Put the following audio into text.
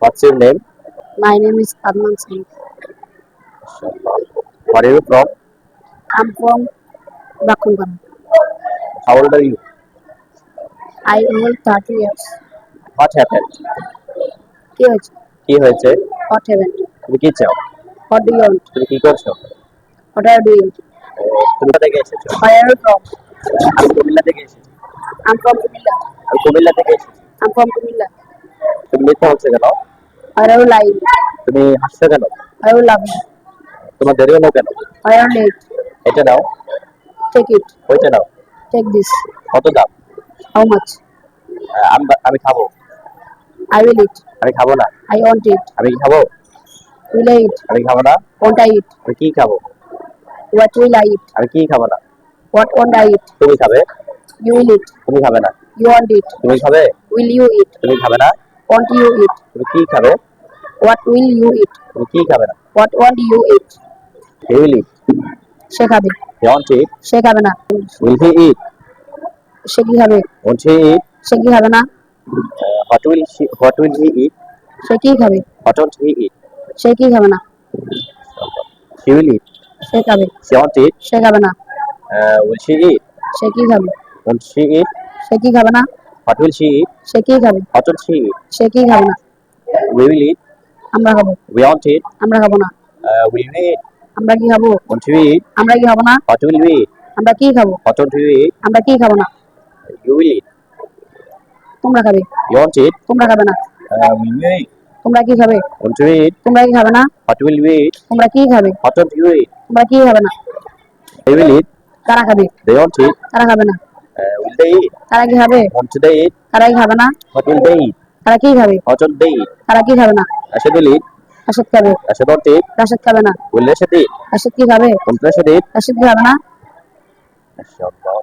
What's your name? My name is Adnan Singh. Where are you from? I'm from Bakungan. How old are you? I hold 30 years. What happened? কি হয়েছে? কি হয়েছে? What happened? তুমি কি চাও? What do you want? তুমি কি করছো? What are you doing? তুমি কোথা থেকে এসেছো? Where are you from? আমি কুমিল্লা থেকে এসেছি। I'm from Kumilla. আমি কুমিল্লা থেকে এসেছি। I'm from Kumilla. তুমি মিথ্যা বলছো কেন? Where are you lying? তুমি হাসছো কেন? Why are you laughing? তোমার দেরি হলো কেন? Why are you late? এটা নাও, Take it. ওইটা নাও। Take this. কত দাম? How much? আমি খাবো। I will eat. আমি খাবো না। I want it. আমি কি খাবো? Will I eat? আমি খাবো না। Won't I eat? আমি কি খাবো? What will I eat? আমি কি খাবো না। What won't I eat? তুমি খাবে? You will eat. তুমি খাবে না। You want it. তুমি খাবে? Will you eat? তুমি খাবে না। Won't you eat? তুমি কি খাবে? What will you eat? তুমি কি খাবে না। What won't you eat? He will eat. সে খাবে। He won't eat. সে খাবে না। Will he eat? সে কি খাবে? Won't he eat? সে কি খাবে না? What will he eat? সে কি খাবে? What won't he eat? সে কি খাবে না? She will eat. সে খাবে। She won't eat. সে খাবে না। Will she eat? সে কি খাবে? Won't she eat? সে কি খাবে না? What will she eat? সে কি খাবে? What won't she eat? সে কি খাবে না? We will eat. আমরা খাবো। We won't eat. আমরা খাবো না। Will we eat? আমরা কি খাবো? Won't we eat? আমরা কি খাবো না? What will we eat? আমরা কি খাবো? What won't we eat? আমরা কি খাবো না? You will eat. তোমরা খাবে। You won't eat. তোমরা খাবে না। Will we eat? তোমরা কি খাবে? Won't we eat? তোমরা কি খাবে না? What will we eat? তোমরা কি খাবে? What won't you eat? তোমরা কি খাবে না? They will eat. তারা খাবে। They won't eat. তারা খাবে না। Will they eat? তারা কি খাবে? Won't they eat? তারা কি খাবে না? What will they eat? তারা কি খাবে? What won't they eat? তারা কি খাবে না? Rashid will eat. রাশেদ খাবে। Rashid won't eat. রাশেদ খাবে না। Will Rashid eat? রাশেদ কি খাবে? Won't Rashid eat? রাশেদ কি খাবে না? MashaAllah.